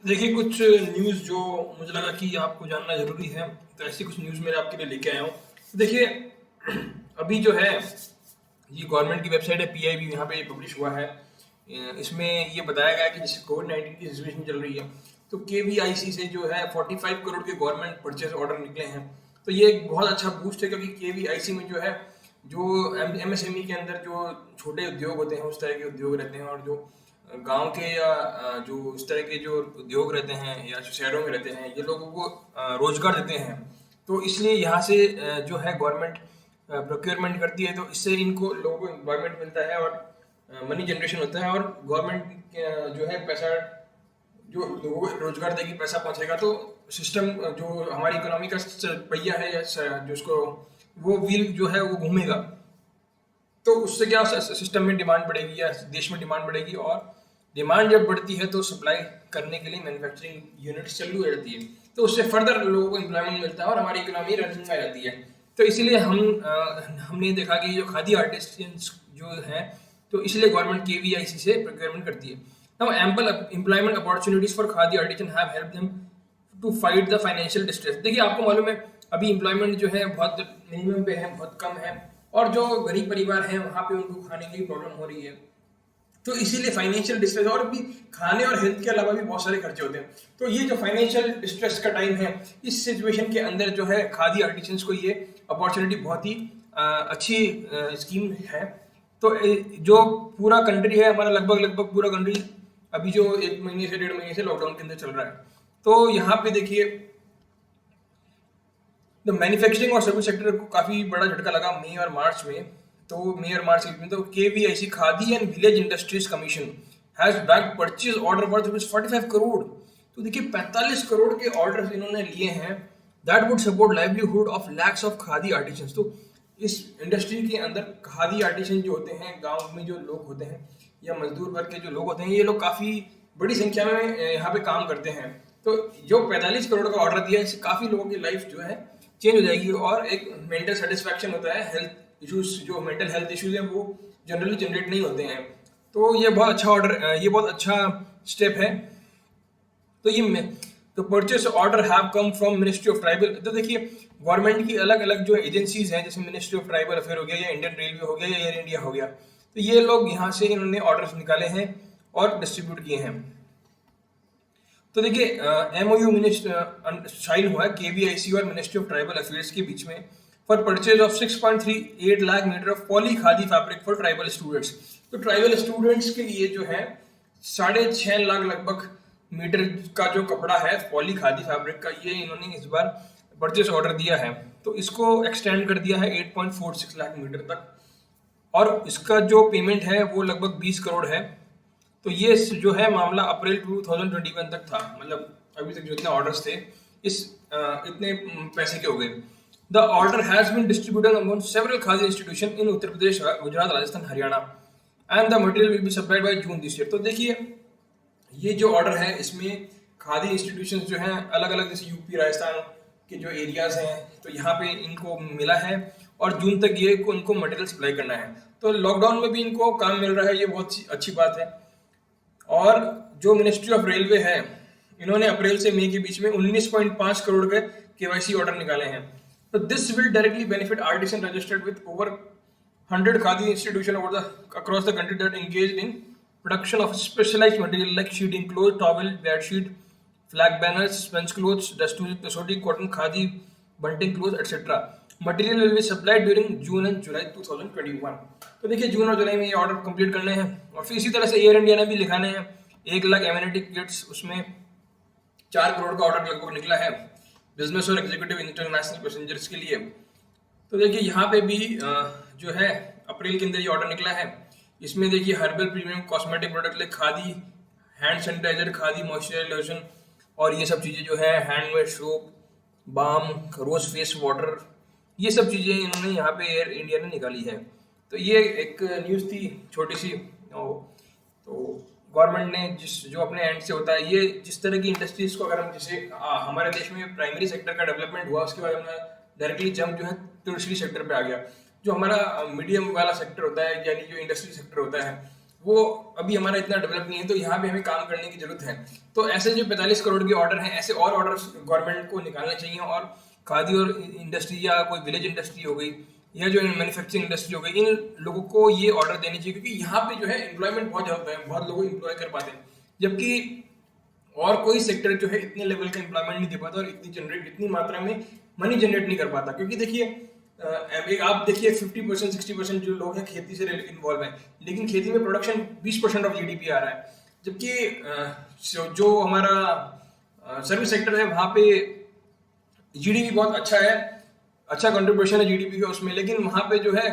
देखिए, कुछ न्यूज़ जो मुझे लगा कि आपको जानना ज़रूरी है, तो ऐसी कुछ न्यूज़ मैंने आपके लिए लेके आया हूँ। तो देखिए, अभी जो है, ये गवर्नमेंट की वेबसाइट है पीआईबी, यहाँ पे पब्लिश हुआ है। इसमें ये बताया गया है कि जैसे कोविड-19 की सिचुएशन चल रही है, तो केवीआईसी से जो है 45 करोड़ के गवर्नमेंट परचेज़ ऑर्डर निकले हैं। तो ये एक बहुत अच्छा बूस्ट है, क्योंकि केवीआईसी में जो है, जो एमएसएमई के अंदर जो छोटे उद्योग होते हैं, उस तरह के उद्योग रहते हैं, और जो गांव के या जो इस तरह के जो उद्योग रहते हैं या जो शहरों में रहते हैं, ये लोगों को रोजगार देते हैं। तो इसलिए यहाँ से जो है गवर्नमेंट प्रोक्योरमेंट करती है, तो इससे इनको लोगों को एम्प्लॉयमेंट मिलता है और मनी जनरेशन होता है, और गवर्नमेंट जो है पैसा, जो लोगों को रोजगार देगी, पैसा पहुंचेगा, तो सिस्टम, जो हमारी इकोनॉमी का पहिया है, या जो उसको, वो व्हील जो है वो घूमेगा। तो उससे क्या सिस्टम में डिमांड बढ़ेगी या देश में डिमांड बढ़ेगी, और डिमांड जब बढ़ती है तो सप्लाई करने के लिए मैन्युफैक्चरिंग यूनिट्स चालू हो जाती है, तो उससे फर्दर लोगों को एम्प्लॉयमेंट मिलता है और हमारी इकोनॉमी रनिंग में रहती है। तो इसीलिए हमने देखा कि जो खादी आर्टिस्टियंस जो हैं, तो इसलिए गवर्नमेंट केवीआईसी से प्रोक्योरमेंट करती है। Now ample employment opportunities for khadi artisan have helped them to fight the financial distress. देखिए, आपको मालूम है, अभी एम्प्लॉयमेंट जो है बहुत मिनिमम पे है, बहुत कम है, और जो गरीब परिवार हैं वहाँ पे उनको खाने की प्रॉब्लम हो रही है। तो इसीलिए फाइनेंशियल डिस्ट्रेस, और भी खाने और हेल्थ के अलावा भी बहुत सारे खर्चे होते हैं। तो ये जो फाइनेंशियल डिस्ट्रेस का टाइम है, इस सिचुएशन के अंदर जो है खादी आर्टिजन्स को ये अपॉर्चुनिटी बहुत ही अच्छी स्कीम है। तो जो पूरा कंट्री है हमारा, लगभग लगभग पूरा कंट्री अभी जो 1 महीने से 1.5 महीने से लॉकडाउन के अंदर चल रहा है, तो यहाँ पे देखिए, द मैन्युफैक्चरिंग और सर्विस सेक्टर को काफी बड़ा झटका लगा मई और मार्च में। तो मई और मार्च में तो KVIC khadi and village industries commission has backed purchase order worth rupees 45 crore. तो देखिए, 45 करोड़ के ऑर्डर इन्होंने लिए हैं, that would support livelihood of lakhs of khadi artisans. तो इस इंडस्ट्री के अंदर खादी आर्टिजन जो होते हैं, गांव में जो लोग होते हैं या मजदूर वर्ग के जो लोग होते हैं, ये लोग काफी बड़ी संख्या में यहाँ पे काम करते हैं। तो जो 45 करोड़ का ऑर्डर दिया है, इससे काफी लोगों की लाइफ जो है चेंज हो जाएगी, और एक मेंटल सेटिस्फैक्शन होता है। हेल्थ इश्यूज, जो मेंटल हेल्थ इश्यूज हैं, वो जनरली जनरेट नहीं होते हैं। तो ये बहुत अच्छा ऑर्डर, ये बहुत अच्छा स्टेप है। तो ये तो purchase order have come from ministry of tribal. तो देखिए, गवर्नमेंट की अलग अलग जो एजेंसीज हैं, जैसे मिनिस्ट्री ऑफ ट्राइबल अफेयर हो गया, या इंडियन रेलवे हो गया, या एयर इंडिया हो गया, तो ये लोग यहाँ से इन्होंने ऑर्डर्स निकाले हैं और डिस्ट्रीब्यूट किए हैं। तो देखिए, एमओयू साइन हुआ है केवीआईसी और मिनिस्ट्री ऑफ ट्राइबल अफेयर्स के बीच में, for purchase of 6.38 lakh metre of poly khadi fabric for tribal students. तो ट्राइबल स्टूडेंट्स के लिए जो है 6.5 लाख लगभग मीटर का जो कपड़ा है पॉली खादी फैब्रिक का, ये इन्होंने इस बार परचेज ऑर्डर दिया है। तो इसको एक्सटेंड कर दिया है 8.46 लाख मीटर तक, और इसका जो पेमेंट है वो लगभग 20 करोड़ है। तो ये जो है मामला अप्रैल 2021 तक था, मतलब अभी तक जो इतने ऑर्डर्स थे, इस इतने पैसे के हो गए। The order has been distributed among several khadi institution in Uttar Pradesh, Gujarat, Rajasthan, Haryana, and the material will be supplied by June this year. तो देखिए, ये जो ऑर्डर है, इसमें खादी इंस्टीट्यूशन जो हैं अलग अलग, जैसे यूपी, राजस्थान के जो एरियाज हैं, तो यहाँ पे इनको मिला है, और जून तक ये उनको मटेरियल सप्लाई करना है। तो लॉकडाउन में भी इनको काम मिल रहा है, ये बहुत अच्छी बात है। और जो मिनिस्ट्री ऑफ रेलवे है, इन्होंने अप्रैल से मई के बीच में 19.5 करोड़ के केवाईसी ऑर्डर निकाले हैं। तो this will directly benefit artisan registered with over 100 khadi institution over the across the country that engaged in production of specialized material like sheeting cloth, towel, bed sheet, flag banners, sponge clothes, dustoti, cotton, khadi, bunting clothes, etc. Material will be supplied during June and July 2021। तो देखिए, जून और जुलाई में ये order complete करने हैं, और फिर इसी तरह से एयर इंडिया ने भी लिखाने हैं 1 लाख एम्यूनिटी किट्स, उसमें 4 करोड़ का ऑर्डर लगभग निकला है बिजनेस और एग्जीक्यूटिव इंटरनेशनल पैसेंजर्स के लिए। तो देखिए, यहाँ पे भी जो है अप्रैल के अंदर ये ऑर्डर निकला है। इसमें देखिए, herbal premium cosmetic product like khadi hand sanitiser, khadi moisturiser lotion, और ये सब चीज़ें जो है handmade soap, balm, rose face water, ये सब चीज़ें इन्होंने यहाँ पे एयर इंडिया ने निकाली है। तो ये एक न्यूज़ थी छोटी सी। तो गवर्नमेंट ने जो अपने एंड से होता है, ये जिस तरह की इंडस्ट्रीज को, अगर हम जैसे हमारे देश में प्राइमरी सेक्टर का डेवलपमेंट हुआ, उसके बाद हमने डायरेक्टली जंप जो है टर्शियरी सेक्टर पे आ गया। जो हमारा मीडियम वाला सेक्टर होता है, यानी जो इंडस्ट्री सेक्टर होता है, वो अभी हमारा इतना डेवलप नहीं है, तो यहाँ पे हमें काम करने की जरूरत है। तो ऐसे जो 45 करोड़ के ऑर्डर हैं, ऐसे और ऑर्डर गवर्नमेंट को निकालने चाहिए, और खादी और इंडस्ट्री या कोई विलेज इंडस्ट्री हो गई या जो मैन्युफैक्चरिंग इंडस्ट्री हो गई, इन लोगों को ये ऑर्डर देने चाहिए, क्योंकि यहाँ पे जो है एम्प्लॉयमेंट बहुत ज्यादा है, बहुत लोगों को एम्प्लॉय कर पाते हैं, जबकि और कोई सेक्टर जो है इतने लेवल का एम्प्लॉयमेंट नहीं दे पाता और इतनी मात्रा में मनी जनरेट नहीं कर पाता। क्योंकि देखिए एक आप देखिए 50% 60% जो लोग हैं खेती से इन्वॉल्व हैं, लेकिन खेती में प्रोडक्शन 20% ऑफ जीडीपी आ रहा है, जबकि जो हमारा सर्विस सेक्टर है वहाँ पे जीडीपी बहुत अच्छा है, अच्छा कंट्रीब्यूशन है जीडीपी का उसमें, लेकिन वहाँ पे जो है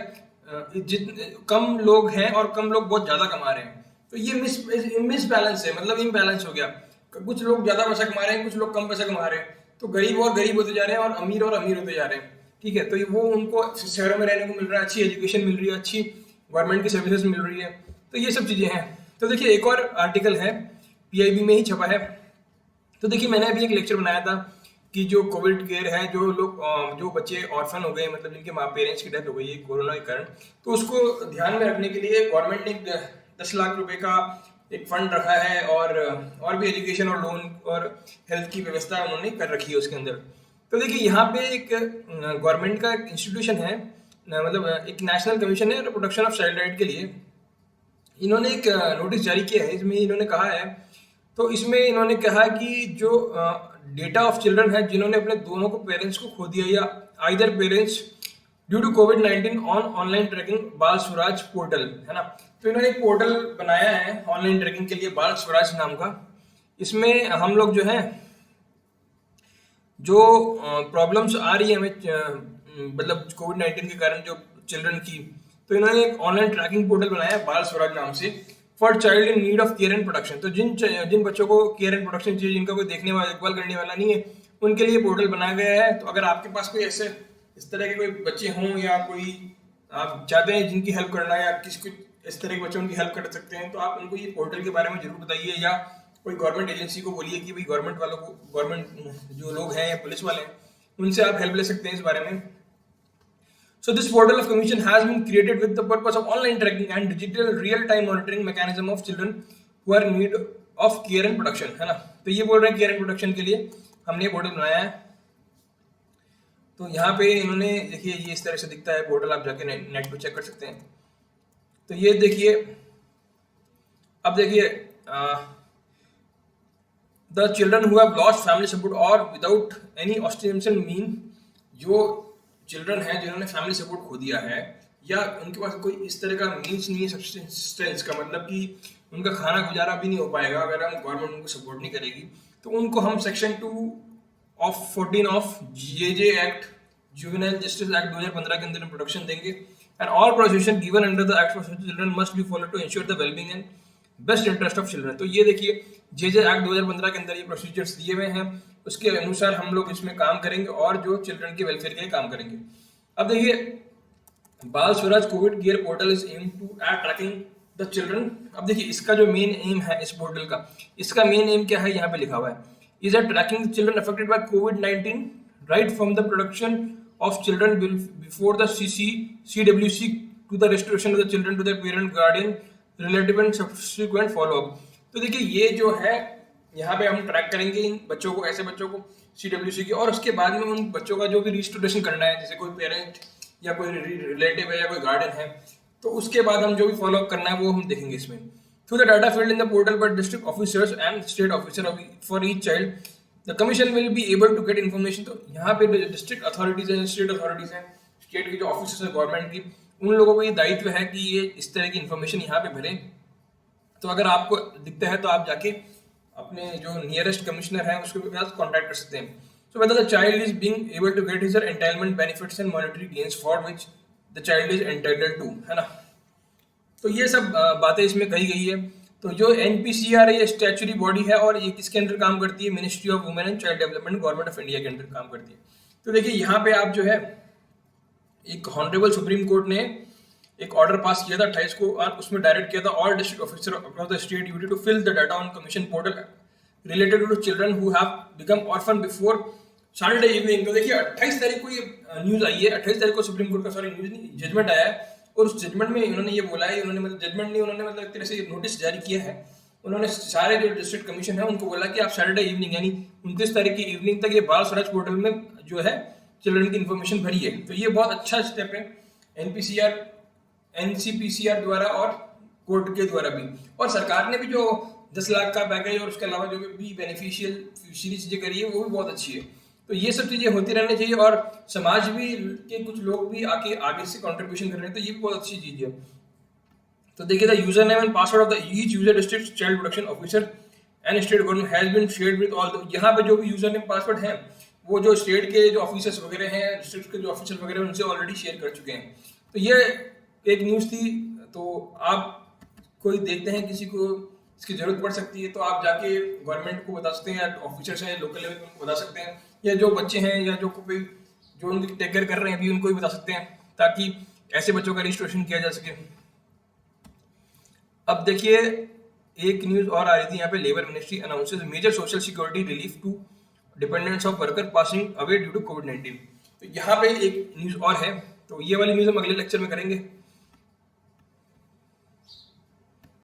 कम लोग हैं और कम लोग बहुत ज्यादा कमा रहे हैं। तो ये मिस बैलेंस है, मतलब इम्बैलेंस हो गया, कुछ लोग ज्यादा पैसा कमा रहे हैं, कुछ लोग कम पैसा कमा रहे हैं, तो गरीब और गरीब होते जा रहे हैं और अमीर होते जा रहे हैं। ठीक है, तो वो उनको शहरों में रहने को मिल रहा है, अच्छी एजुकेशन मिल रही है, अच्छी गवर्नमेंट की सर्विसेज मिल रही है, तो ये सब चीजें हैं। तो देखिए एक और आर्टिकल है, पीआईबी में ही छपा है। तो देखिए मैंने अभी एक लेक्चर बनाया था कि जो कोविड केयर है, जो लोग जो बच्चे ऑर्फन हो गए, मतलब जिनके माँ पेरेंट्स की डेथ हो गई है कोरोना के कारण, तो उसको ध्यान में रखने के लिए गवर्नमेंट ने 10 लाख रुपए का एक फंड रखा है, और भी एजुकेशन और लोन और हेल्थ की व्यवस्था उन्होंने कर रखी है उसके अंदर। तो देखिए यहाँ पे एक गवर्नमेंट का इंस्टीट्यूशन है, मतलब एक नेशनल कमीशन है प्रोटेक्शन ऑफ चाइल्ड राइट के लिए, इन्होंने एक नोटिस जारी किया है। इसमें इन्होंने कहा है, तो इसमें इन्होंने कहा कि जो डेटा ऑफ चिल्ड्रन है जिन्होंने अपने दोनों को पेरेंट्स को खो दिया या आइदर पेरेंट्स ड्यू टू कोविड-19 on online tracking Bal Swaraj portal, है ना। तो इन्होंने एक पोर्टल बनाया है ऑनलाइन ट्रैकिंग के लिए, बाल स्वराज नाम का। इसमें हम लोग जो है जो प्रॉब्लम्स आ रही है हमें, मतलब कोविड-19 के कारण जो चिल्ड्रन की, तो इन्होंने एक ऑनलाइन ट्रैकिंग पोर्टल बनाया है बाल स्वराज नाम से, for child in need of care and protection. तो जिन बच्चों को केयर एंड प्रोटेक्शन चाहिए, जिनका कोई देखने वाला देखभाल करने वाला नहीं है, उनके लिए पोर्टल बनाया गया है। तो अगर आपके पास कोई ऐसे इस तरह के कोई बच्चे हों, या कोई आप चाहते हैं जिनकी हेल्प करना, या किसी को इस तरह के बच्चों की हेल्प कर सकते हैं, तो आप उनको ये पोर्टल के बारे में जरूर बताइए, या कोई गवर्नमेंट एजेंसी को बोलिए कि भाई गवर्नमेंट वालों को, गवर्नमेंट जो लोग हैं या पुलिस वाले हैं, उनसे आप हेल्प ले सकते हैं इस बारे में। So this portal of commission has been created with the purpose of online tracking and digital real-time monitoring mechanism of children who are in need of care and protection, है ना। तो ये बोल रहे हैं केयर एंड प्रोटेक्शन के लिए हमने ये पोर्टल बनाया है। तो यहाँ पे इन्होंने देखिए ये इस तरह से दिखता है पोर्टल, आप जाके नेट पे चेक कर सकते हैं। तो ये देखिए, अब देखिए the children who have lost family support और विदाउट एनी ऑस्टेंशन मीन, जो चिल्ड्रन हैं जिन्होंने फैमिली सपोर्ट खो दिया है, या उनके पास कोई इस तरह का मीन्स नहीं है सब्सिस्टेंस का, मतलब कि उनका खाना गुजारा भी नहीं हो पाएगा अगर हम गवर्नमेंट उनको सपोर्ट नहीं करेगी, तो उनको हम section 2 of JJ act, juvenile justice act 2015 के अंदर प्रोटेक्शन देंगे। And all provision given under the act for children must be follow to ensure the wellbeing and best interest of children. तो ये देखिए जेजे एक्ट 2015 के अंदर ये procedures दिए हुए हैं, उसके अनुसार हम लोग इसमें काम करेंगे और जो चिल्ड्रन के वेलफेयर के लिए काम करेंगे। अब देखिए Bal Swaraj COVID care portal is aim to at tracking the children. अब देखिए इसका जो मेन एम है इस पोर्टल का, इसका मेन एम क्या है, यहाँ पे लिखा हुआ है, is at tracking the children affected by कोविड-19 right from the production of children before the CWC to the restoration of the children to the parent guardian relative and subsequent follow up. तो देखिए ये जो है यहाँ पे हम track करेंगे इन बच्चों को, ऐसे बच्चों को CWC की, और उसके बाद में उन बच्चों का जो भी रिस्टोरेशन करना है, जैसे कोई पेरेंट या कोई रिलेटिव है या कोई गार्डियन है, तो उसके बाद हम जो भी फॉलो अप करना है वो हम देखेंगे इसमें। Through the data field in the portal by district officers and state officer for each child, the commission will be able to get information. तो यहाँ पे डिस्ट्रिक्ट अथॉरिटीज हैं, स्टेट अथॉरिटीज हैं, स्टेट की जो ऑफिसर्स है गवर्नमेंट की, उन लोगों को ये दायित्व है कि ये इस तरह की इन्फॉर्मेशन यहाँ पे भरें। तो अगर आपको दिखता है तो आप जाके अपने जो नियरेस्ट कमिश्नर है उसके पास कांटेक्ट कर सकते हैं। So whether the child is being able to get his entitlement benefits and monetary gains for which the child is entitled to, है ना। तो ये सब बातें इसमें कही गई है। तो जो NPCR है ये स्टैच्यूटरी बॉडी है, और ये किसके अंदर काम करती है, ministry of women and child development government of India के अंदर काम करती है। तो देखिए यहाँ पे आप जो है एक हॉनरेबल सुप्रीम कोर्ट ने एक ऑर्डर पास किया था 28 को, और उसमें डायरेक्ट किया था all district officer across the state duty to fill the data on commission portal related to children who have become orphan before Saturday evening. तो देखिए 28 तारीख को ये न्यूज आई है, 28 तारीख को सुप्रीम कोर्ट का न्यूज नहीं, जजमेंट आया है, और उस जजमेंट में उन्होंने ये बोला है, उन्होंने मतलब जजमेंट नहीं, उन्होंने मतलब एक तरह से नोटिस जारी किया है। उन्होंने सारे जो डिस्ट्रिक्ट कमीशन है उनको बोला कि आप सैटरडे इवनिंग यानी 29 तारीख की इवनिंग तक ये बाल स्वराज पोर्टल में जो है चिल्ड्रन की इन्फॉर्मेशन भरी है। तो ये बहुत अच्छा स्टेप है एनपीसीआर एनसीपीसीआर द्वारा और कोर्ट के द्वारा भी। और सरकार ने भी जो 10 लाख का पैकेज और उसके अलावा जो भी बेनिफिशियल चीजें करी है वो भी बहुत अच्छी है। तो ये सब चीजें होती रहनी चाहिए और समाज भी के कुछ लोग भी आगे से कंट्रीब्यूशन कर रहे हैं, तो ये बहुत अच्छी चीज है। तो देखिए, the user name and password of the each user district child protection officer and state government has been shared with all. यहाँ पे जो भी यूजर नेम पासवर्ड है वो जो स्टेट के जो ऑफिसर्स वगैरह हैं, डिस्ट्रिक्ट के जो ऑफिसर वगैरह उनसे ऑलरेडी शेयर कर चुके हैं। तो ये एक न्यूज़ थी। तो आप कोई देखते हैं किसी को इसकी जरूरत पड़ सकती है तो आप जाके गवर्नमेंट को बता सकते हैं, या ऑफिसर्स हैं लोकल लेवल पे उनको बता सकते हैं, या जो बच्चे हैं या जो कोई जो उनकी टेक केयर कर रहे हैं अभी उनको भी बता सकते हैं, ताकि ऐसे बच्चों का रजिस्ट्रेशन किया जा सके। अब देखिए, एक न्यूज और आ रही थी यहाँ पे, labour ministry announces major social security relief to dependents of worker passing away due to कोविड-19। तो यहाँ पे एक न्यूज और है, तो ये वाली न्यूज हम अगले लेक्चर में करेंगे।